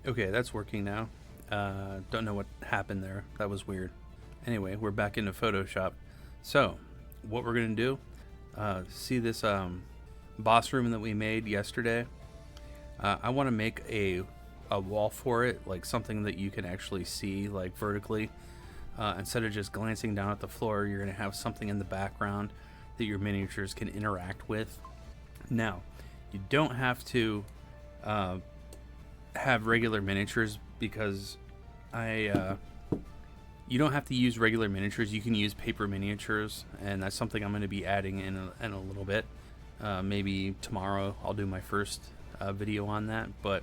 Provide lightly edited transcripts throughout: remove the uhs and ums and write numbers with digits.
Okay, that's working now. Don't know what happened there. That was weird. Anyway, we're back into Photoshop. So, what we're going to do, see this boss room that we made yesterday? I want to make a wall for it, like something that you can actually see, like vertically. Instead of just glancing down at the floor, you're going to have something in the background that your miniatures can interact with. Now, you don't have to have regular miniatures because you don't have to use regular miniatures. You can use paper miniatures, and that's something I'm going to be adding in a little bit. Maybe tomorrow I'll do my first video on that. But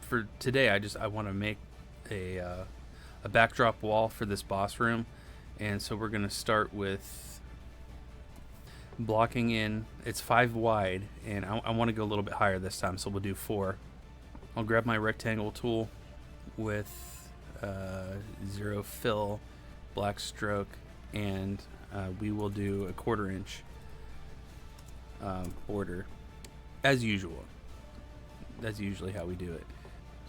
for today, I want to make a backdrop wall for this boss room, and so we're going to start with blocking in. It's 5 wide, and I want to go a little bit higher this time, so we'll do 4. I'll grab my rectangle tool with 0 fill, black stroke, and we will do a 1/4 inch border as usual. That's usually how we do it.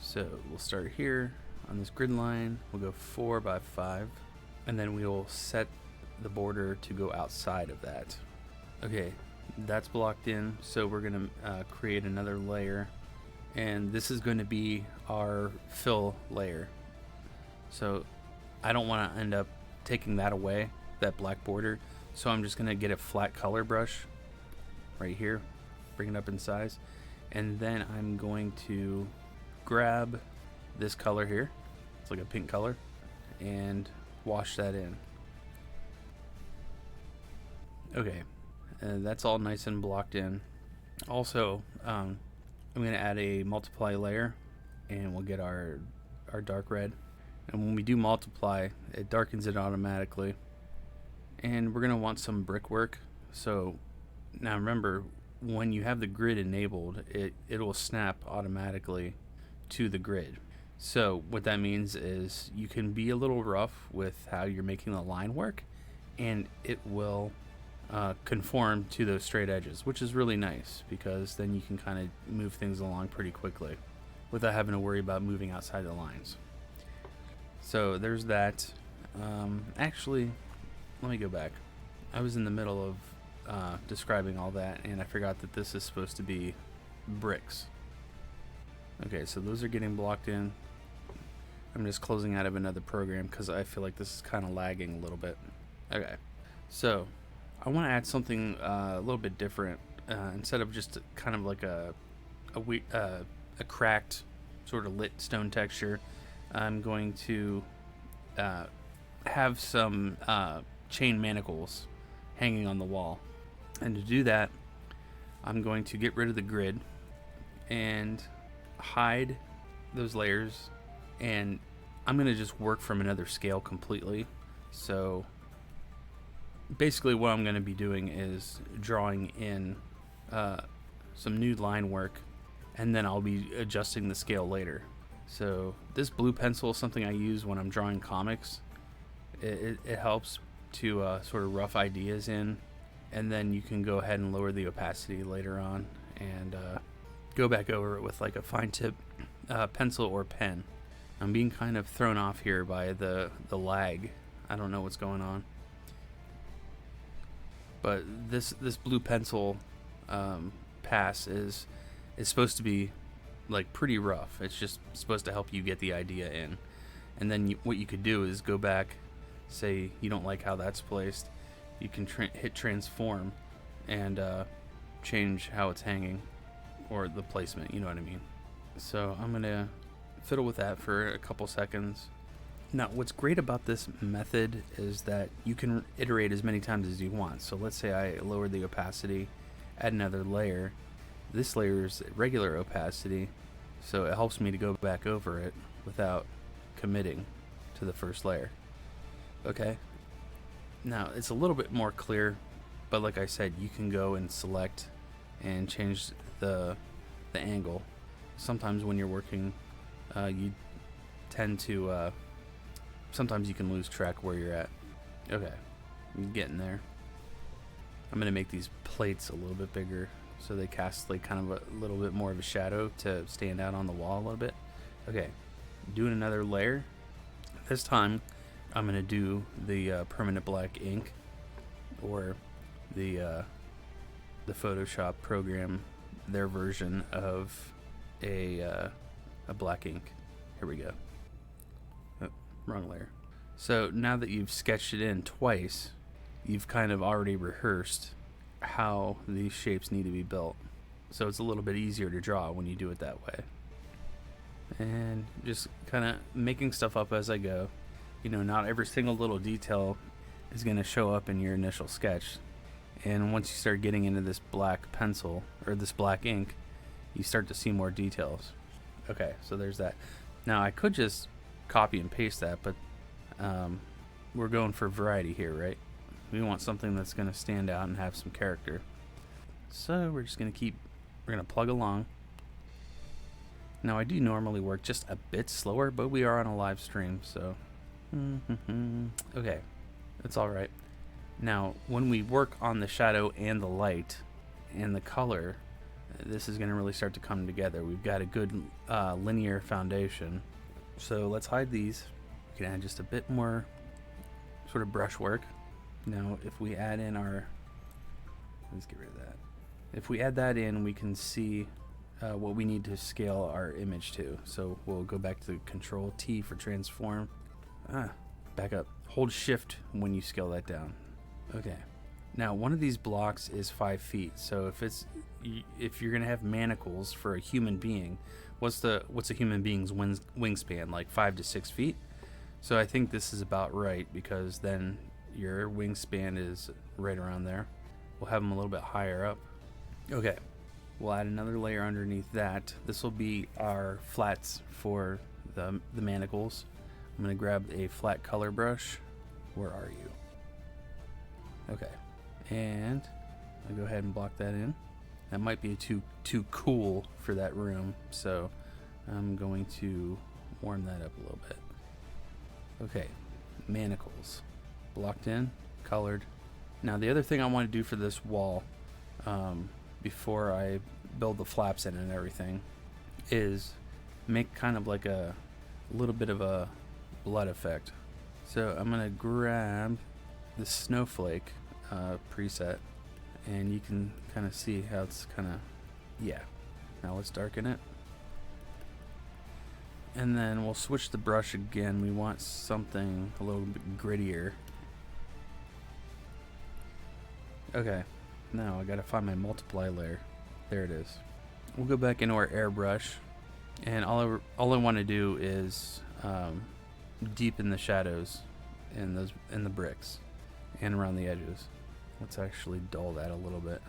So we'll start here on this grid line. We'll go 4 by 5, and then we will set the border to go outside of that. Okay, that's blocked in, so we're going to create another layer, and this is going to be our fill layer. So I don't want to end up taking that away, that black border, so I'm just going to get a flat color brush right here, bring it up in size, and then I'm going to grab this color here, it's like a pink color, and wash that in. Okay, that's all nice and blocked in. Also, I'm going to add a multiply layer, and we'll get our dark red. And when we do multiply, it darkens it automatically. And we're going to want some brickwork. So now remember, when you have the grid enabled, it will snap automatically to the grid. So what that means is you can be a little rough with how you're making the line work, and it will conform to those straight edges, which is really nice because then you can kind of move things along pretty quickly without having to worry about moving outside the lines. So there's that. Actually, let me go back. I was in the middle of describing all that, and I forgot that this is supposed to be bricks. Okay, so those are getting blocked in. I'm just closing out of another program because I feel like this is kind of lagging a little bit. Okay, so I want to add something a little bit different. Instead of just kind of like a cracked sort of lit stone texture, I'm going to have some chain manacles hanging on the wall. And to do that, I'm going to get rid of the grid and hide those layers, and I'm going to just work from another scale completely. So basically what I'm going to be doing is drawing in some new line work, and then I'll be adjusting the scale later. So this blue pencil is something I use when I'm drawing comics. It helps to sort of rough ideas in, and then you can go ahead and lower the opacity later on and go back over it with like a fine tip pencil or pen. I'm being kind of thrown off here by the lag. I don't know what's going on. But this blue pencil pass is supposed to be like pretty rough. It's just supposed to help you get the idea in. And then what you could do is go back, say you don't like how that's placed, you can hit transform and change how it's hanging or the placement, you know what I mean. So I'm gonna fiddle with that for a couple seconds. Now what's great about this method is that you can iterate as many times as you want. So let's say I lower the opacity, add another layer. This layer is regular opacity, so it helps me to go back over it without committing to the first layer. Okay, now it's a little bit more clear, but like I said, you can go and select and change the angle. Sometimes when you're working, you tend to sometimes you can lose track where you're at. Okay, I'm getting there. I'm gonna make these plates a little bit bigger so they cast like kind of a little bit more of a shadow to stand out on the wall a little bit. Okay, doing another layer. This time I'm going to do the permanent black ink, or the Photoshop program, their version of a black ink. Here we go. Oh, wrong layer. So now that you've sketched it in twice, you've kind of already rehearsed how these shapes need to be built. So it's a little bit easier to draw when you do it that way. And just kind of making stuff up as I go. You know, not every single little detail is going to show up in your initial sketch. And once you start getting into this black pencil, or this black ink, you start to see more details. Okay, so there's that. Now I could just copy and paste that, but we're going for variety here, right? We want something that's going to stand out and have some character. So we're just going to plug along. Now I do normally work just a bit slower, but we are on a live stream, so okay, that's all right. Now when we work on the shadow and the light and the color, this is going to really start to come together. We've got a good linear foundation. So let's hide these. We can add just a bit more sort of brushwork. Now if we add in let's get rid of that. If we add that in, we can see what we need to scale our image to. So we'll go back to Control T for transform. Back up. Hold Shift when you scale that down. Okay. Now one of these blocks is 5 feet. So if you're gonna have manacles for a human being, what's a human being's wingspan? Like 5 to 6 feet. So I think this is about right, because then your wingspan is right around there. We'll have them a little bit higher up. Okay. We'll add another layer underneath that. This will be our flats for the manacles. I'm going to grab a flat color brush. Where are you? Okay. And I'll go ahead and block that in. That might be too cool for that room, so I'm going to warm that up a little bit. Okay. Manacles. Blocked in, colored. Now the other thing I want to do for this wall, before I build the flaps in and everything, is make kind of like a little bit of a blood effect. So I'm gonna grab the snowflake preset, and you can kind of see how it's kind of, yeah. Now let's darken it, and then we'll switch the brush again. We want something a little bit grittier. Okay, now I gotta find my multiply layer. There it is. We'll go back into our airbrush, and all I want to do is deepen the shadows in the bricks and around the edges. Let's actually dull that a little bit.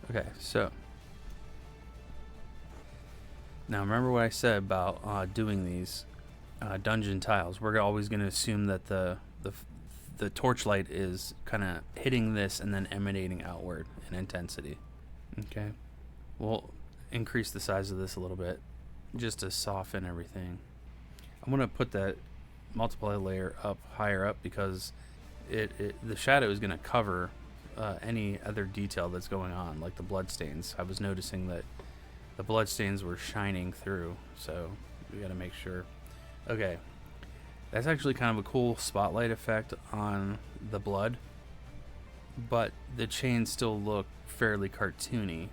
Okay, so now remember what I said about doing these dungeon tiles. We're always going to assume that the torchlight is kind of hitting this and then emanating outward in intensity. Okay, we'll increase the size of this a little bit just to soften everything. I'm going to put that multiply layer up higher up, because the shadow is going to cover any other detail that's going on, like the blood stains. I was noticing that the blood stains were shining through, so we got to make sure. Okay, that's actually kind of a cool spotlight effect on the blood, but the chains still look fairly cartoony.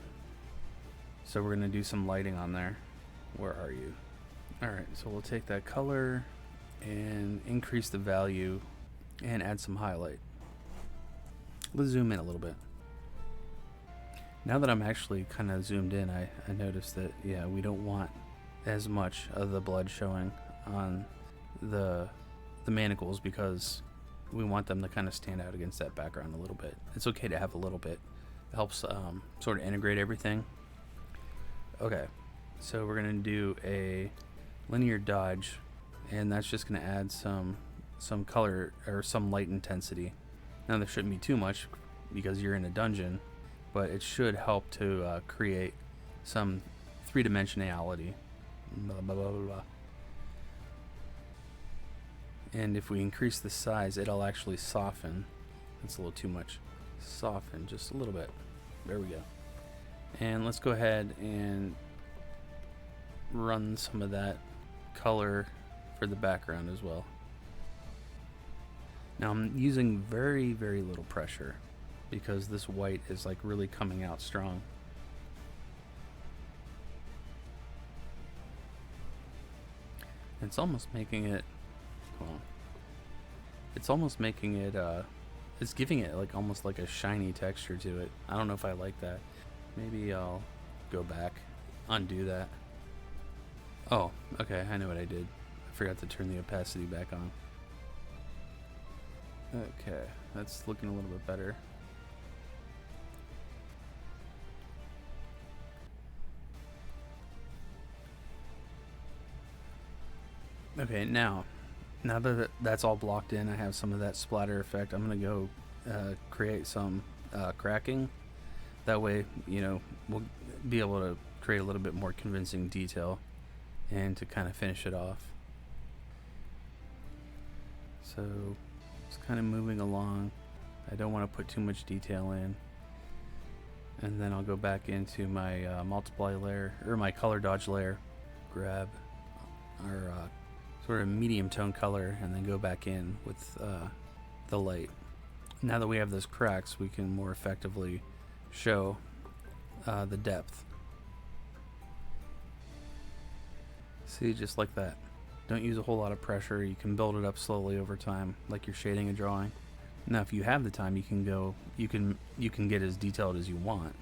So we're going to do some lighting on there. Where are you? Alright, so we'll take that color and increase the value and add some highlight. Let's zoom in a little bit. Now that I'm actually kind of zoomed in, I noticed that, yeah, we don't want as much of the blood showing on the manacles, because we want them to kind of stand out against that background a little bit. It's okay to have a little bit. It helps sort of integrate everything. Okay, so we're going to do a linear dodge, and that's just going to add some color or some light intensity. Now there shouldn't be too much because you're in a dungeon, but it should help to create some three-dimensionality. Blah, blah, blah, blah. And if we increase the size, it'll actually soften. That's a little too much. Soften just a little bit. There we go. And let's go ahead and run some of that color for the background as well. Now I'm using very, very little pressure because this white is like really coming out strong. It's almost making it, well, it's almost making it, it's giving it like almost like a shiny texture to it. I don't know if I like that. Maybe I'll go back, undo that. Oh, okay, I know what I did. I forgot to turn the opacity back on. Okay, that's looking a little bit better. Okay, now that that's all blocked in, I have some of that splatter effect. I'm going to go create some cracking. That way, you know, we'll be able to create a little bit more convincing detail and to kind of finish it off. So it's kind of moving along. I don't want to put too much detail in. And then I'll go back into my multiply layer, or my color dodge layer, grab our sort of medium tone color, and then go back in with the light. Now that we have those cracks, we can more effectively show the depth. See, just like that. Don't use a whole lot of pressure. You can build it up slowly over time, like you're shading a drawing. Now, if you have the time, you can go. You can get as detailed as you want.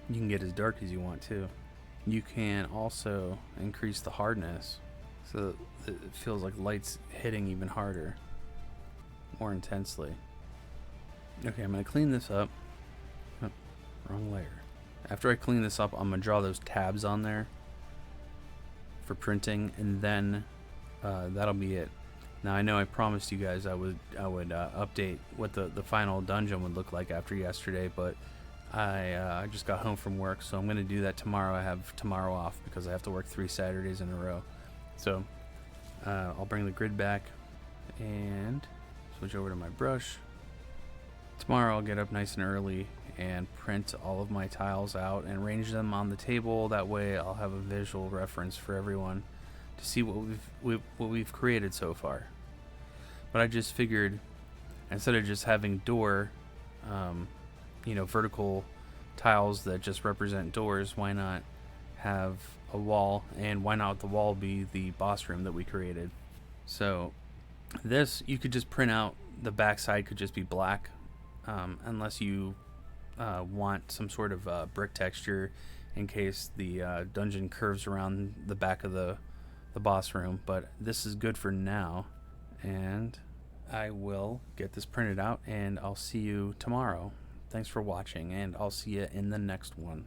You can get as dark as you want too. You can also increase the hardness, so it feels like light's hitting even harder, more intensely. Okay, I'm gonna clean this up. Oh, wrong layer. After I clean this up, I'm gonna draw those tabs on there for printing, and then that'll be it. Now I know I promised you guys I would update what the final dungeon would look like after yesterday, but I just got home from work, so I'm gonna do that tomorrow. I have tomorrow off because I have to work 3 Saturdays in a row. So I'll bring the grid back and switch over to my brush. Tomorrow I'll get up nice and early and print all of my tiles out and arrange them on the table. That way I'll have a visual reference for everyone to see what we've created so far. But I just figured, instead of just having door, vertical tiles that just represent doors, why not have a wall, and why not the wall be the boss room that we created? So this, you could just print out, the backside could just be black, unless you want some sort of brick texture in case the dungeon curves around the back of the boss room. But this is good for now, and I will get this printed out, and I'll see you tomorrow. Thanks for watching, and I'll see you in the next one.